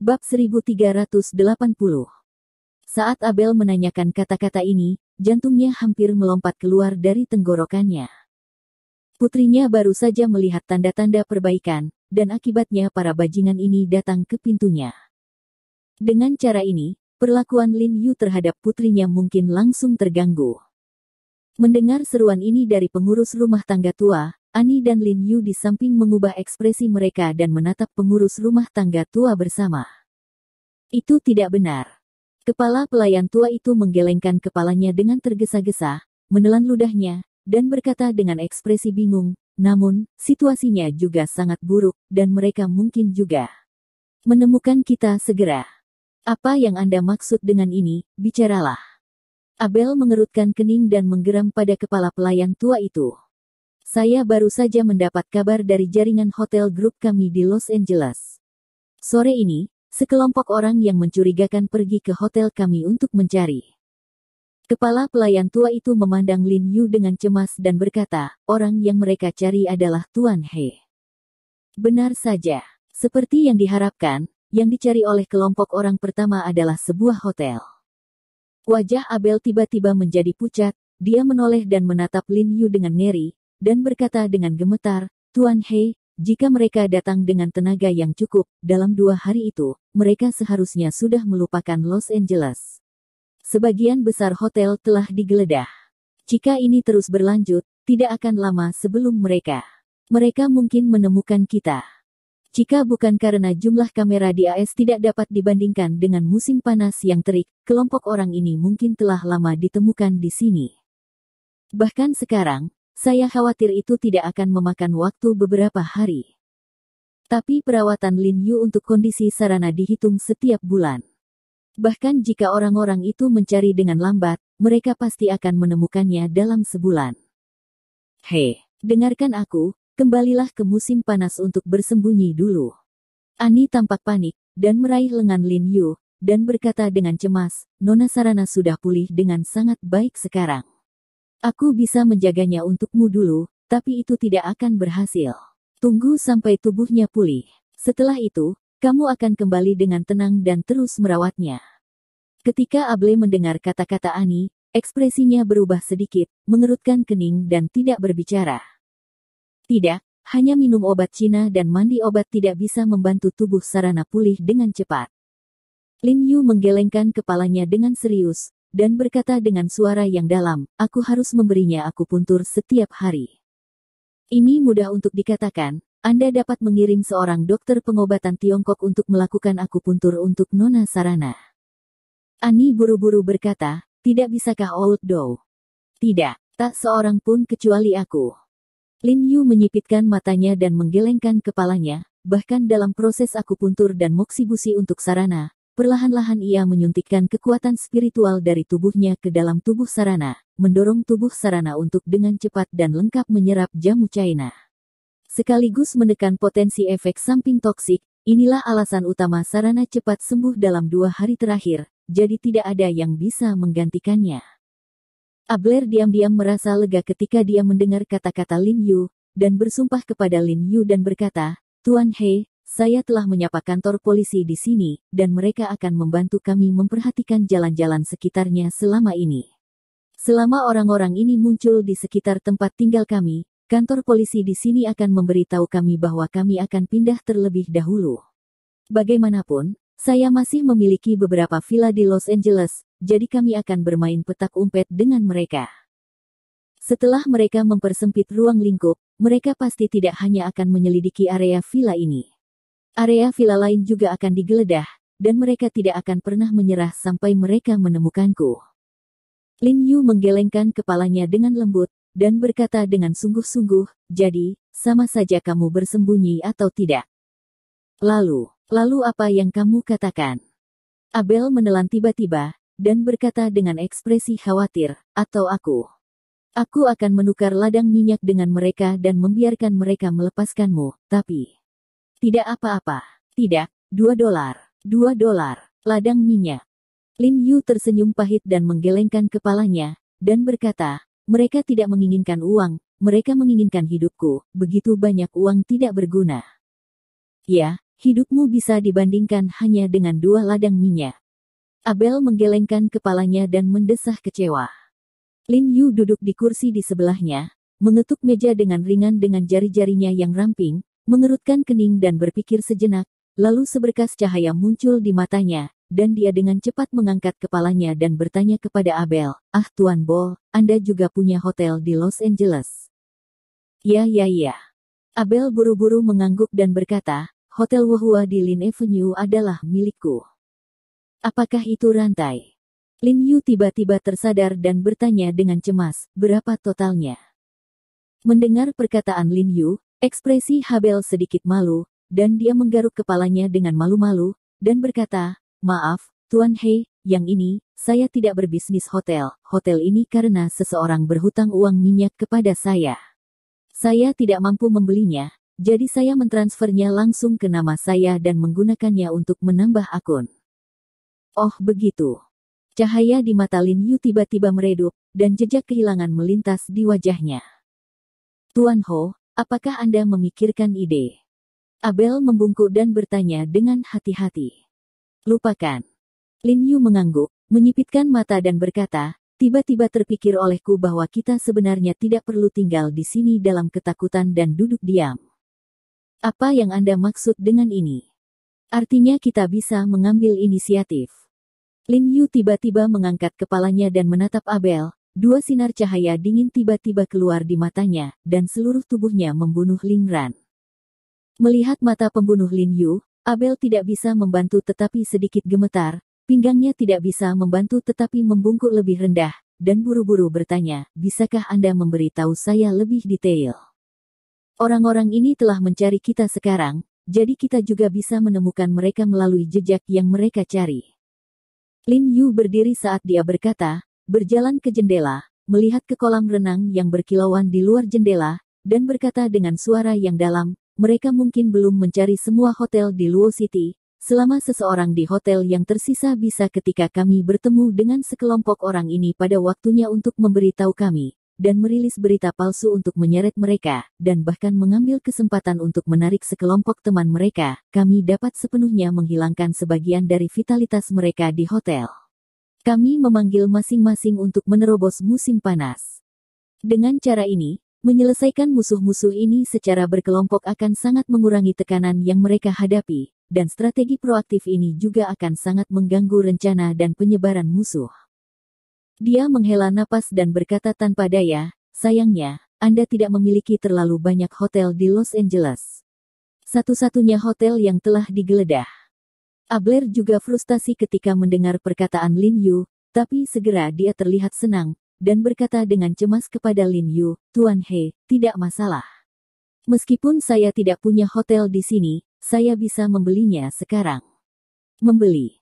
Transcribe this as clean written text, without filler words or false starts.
Bab 1380. Saat Abel menanyakan kata-kata ini, jantungnya hampir melompat keluar dari tenggorokannya. Putrinya baru saja melihat tanda-tanda perbaikan, dan akibatnya para bajingan ini datang ke pintunya. Dengan cara ini, perlakuan Lin Yu terhadap putrinya mungkin langsung terganggu. Mendengar seruan ini dari pengurus rumah tangga tua, Ani dan Lin Yu di samping mengubah ekspresi mereka dan menatap pengurus rumah tangga tua bersama. Itu tidak benar. Kepala pelayan tua itu menggelengkan kepalanya dengan tergesa-gesa, menelan ludahnya, dan berkata dengan ekspresi bingung, namun, situasinya juga sangat buruk, dan mereka mungkin juga menemukan kita segera. Apa yang Anda maksud dengan ini, bicaralah. Abel mengerutkan kening dan menggeram pada kepala pelayan tua itu. Saya baru saja mendapat kabar dari jaringan hotel grup kami di Los Angeles. Sore ini, sekelompok orang yang mencurigakan pergi ke hotel kami untuk mencari. Kepala pelayan tua itu memandang Lin Yu dengan cemas dan berkata, orang yang mereka cari adalah Tuan He. Benar saja. Seperti yang diharapkan, yang dicari oleh kelompok orang pertama adalah sebuah hotel. Wajah Abel tiba-tiba menjadi pucat, dia menoleh dan menatap Lin Yu dengan ngeri, dan berkata dengan gemetar, Tuan He, jika mereka datang dengan tenaga yang cukup, dalam 2 hari itu, mereka seharusnya sudah melupakan Los Angeles. Sebagian besar hotel telah digeledah. Jika ini terus berlanjut, tidak akan lama sebelum mereka mungkin menemukan kita. Jika bukan karena jumlah kamera di AS tidak dapat dibandingkan dengan musim panas yang terik, kelompok orang ini mungkin telah lama ditemukan di sini. Bahkan sekarang, saya khawatir itu tidak akan memakan waktu beberapa hari. Tapi perawatan Lin Yu untuk kondisi sarana dihitung setiap bulan. Bahkan jika orang-orang itu mencari dengan lambat, mereka pasti akan menemukannya dalam sebulan. Hei, dengarkan aku, kembalilah ke musim panas untuk bersembunyi dulu. Ani tampak panik, dan meraih lengan Lin Yu, dan berkata dengan cemas, Nona Sarana sudah pulih dengan sangat baik sekarang. Aku bisa menjaganya untukmu dulu, tapi itu tidak akan berhasil. Tunggu sampai tubuhnya pulih. Setelah itu, kamu akan kembali dengan tenang dan terus merawatnya. Ketika Able mendengar kata-kata Ani, ekspresinya berubah sedikit, mengerutkan kening dan tidak berbicara. Tidak, hanya minum obat Cina dan mandi obat tidak bisa membantu tubuh Sarana pulih dengan cepat. Lin Yu menggelengkan kepalanya dengan serius, dan berkata dengan suara yang dalam, aku harus memberinya akupuntur setiap hari. Ini mudah untuk dikatakan, Anda dapat mengirim seorang dokter pengobatan Tiongkok untuk melakukan akupuntur untuk Nona Sarana. Ani buru-buru berkata, tidak bisakah Old Do? Tidak, tak seorang pun kecuali aku. Lin Yu menyipitkan matanya dan menggelengkan kepalanya, bahkan dalam proses akupuntur dan moksibusi untuk Sarana, perlahan-lahan ia menyuntikkan kekuatan spiritual dari tubuhnya ke dalam tubuh Sarana, mendorong tubuh Sarana untuk dengan cepat dan lengkap menyerap jamu China. Sekaligus menekan potensi efek samping toksik, inilah alasan utama Sarana cepat sembuh dalam 2 hari terakhir, jadi tidak ada yang bisa menggantikannya. Abler diam-diam merasa lega ketika dia mendengar kata-kata Lin Yu, dan bersumpah kepada Lin Yu dan berkata, Tuan He, saya telah menyapa kantor polisi di sini, dan mereka akan membantu kami memperhatikan jalan-jalan sekitarnya selama ini. Selama orang-orang ini muncul di sekitar tempat tinggal kami, kantor polisi di sini akan memberitahu kami bahwa kami akan pindah terlebih dahulu. Bagaimanapun, saya masih memiliki beberapa villa di Los Angeles, jadi kami akan bermain petak umpet dengan mereka. Setelah mereka mempersempit ruang lingkup, mereka pasti tidak hanya akan menyelidiki area villa ini. Area villa lain juga akan digeledah, dan mereka tidak akan pernah menyerah sampai mereka menemukanku. Lin Yu menggelengkan kepalanya dengan lembut, dan berkata dengan sungguh-sungguh, jadi, sama saja kamu bersembunyi atau tidak. Lalu apa yang kamu katakan? Abel menelan tiba-tiba, dan berkata dengan ekspresi khawatir, atau aku akan menukar ladang minyak dengan mereka dan membiarkan mereka melepaskanmu, tapi tidak apa-apa. Tidak, $2. $2. Ladang minyak. Lin Yu tersenyum pahit dan menggelengkan kepalanya, dan berkata, mereka tidak menginginkan uang, mereka menginginkan hidupku, begitu banyak uang tidak berguna. Ya, hidupmu bisa dibandingkan hanya dengan 2 ladang minyak. Abel menggelengkan kepalanya dan mendesah kecewa. Lin Yu duduk di kursi di sebelahnya, mengetuk meja dengan ringan dengan jari-jarinya yang ramping, mengerutkan kening dan berpikir sejenak, lalu seberkas cahaya muncul di matanya, dan dia dengan cepat mengangkat kepalanya dan bertanya kepada Abel, "Ah Tuan Bo, Anda juga punya hotel di Los Angeles?" "Ya. Abel buru-buru mengangguk dan berkata, "Hotel Wohua di Lin Avenue adalah milikku." "Apakah itu rantai?" Lin Yu tiba-tiba tersadar dan bertanya dengan cemas, "Berapa totalnya?" Mendengar perkataan Lin Yu, ekspresi Abel sedikit malu, dan dia menggaruk kepalanya dengan malu-malu, dan berkata, "Maaf, Tuan He, yang ini, saya tidak berbisnis hotel. Hotel ini karena seseorang berhutang uang minyak kepada saya. Saya tidak mampu membelinya, jadi saya mentransfernya langsung ke nama saya dan menggunakannya untuk menambah akun." "Oh begitu." Cahaya di mata Lin Yu tiba-tiba meredup, dan jejak kehilangan melintas di wajahnya. "Tuan Ho, apakah Anda memikirkan ide?" Abel membungkuk dan bertanya dengan hati-hati. "Lupakan." Lin Yu mengangguk, menyipitkan mata dan berkata, "Tiba-tiba terpikir olehku bahwa kita sebenarnya tidak perlu tinggal di sini dalam ketakutan dan duduk diam." "Apa yang Anda maksud dengan ini?" "Artinya kita bisa mengambil inisiatif." Lin Yu tiba-tiba mengangkat kepalanya dan menatap Abel. 2 sinar cahaya dingin tiba-tiba keluar di matanya, dan seluruh tubuhnya membunuh Ling Ran. Melihat mata pembunuh Lin Yu, Abel tidak bisa membantu tetapi sedikit gemetar, pinggangnya tidak bisa membantu tetapi membungkuk lebih rendah, dan buru-buru bertanya, "Bisakah Anda memberi tahu saya lebih detail? Orang-orang ini telah mencari kita sekarang, jadi kita juga bisa menemukan mereka melalui jejak yang mereka cari." Lin Yu berdiri saat dia berkata, berjalan ke jendela, melihat ke kolam renang yang berkilauan di luar jendela, dan berkata dengan suara yang dalam, "Mereka mungkin belum mencari semua hotel di Luo City, selama seseorang di hotel yang tersisa bisa ketika kami bertemu dengan sekelompok orang ini pada waktunya untuk memberitahu kami, dan merilis berita palsu untuk menyeret mereka, dan bahkan mengambil kesempatan untuk menarik sekelompok teman mereka, kami dapat sepenuhnya menghilangkan sebagian dari vitalitas mereka di hotel. Kami memanggil masing-masing untuk menerobos musim panas. Dengan cara ini, menyelesaikan musuh-musuh ini secara berkelompok akan sangat mengurangi tekanan yang mereka hadapi, dan strategi proaktif ini juga akan sangat mengganggu rencana dan penyebaran musuh." Dia menghela napas dan berkata tanpa daya, "Sayangnya, Anda tidak memiliki terlalu banyak hotel di Los Angeles. Satu-satunya hotel yang telah digeledah." Abler juga frustasi ketika mendengar perkataan Lin Yu, tapi segera dia terlihat senang, dan berkata dengan cemas kepada Lin Yu, "Tuan He, tidak masalah. Meskipun saya tidak punya hotel di sini, saya bisa membelinya sekarang." "Membeli?"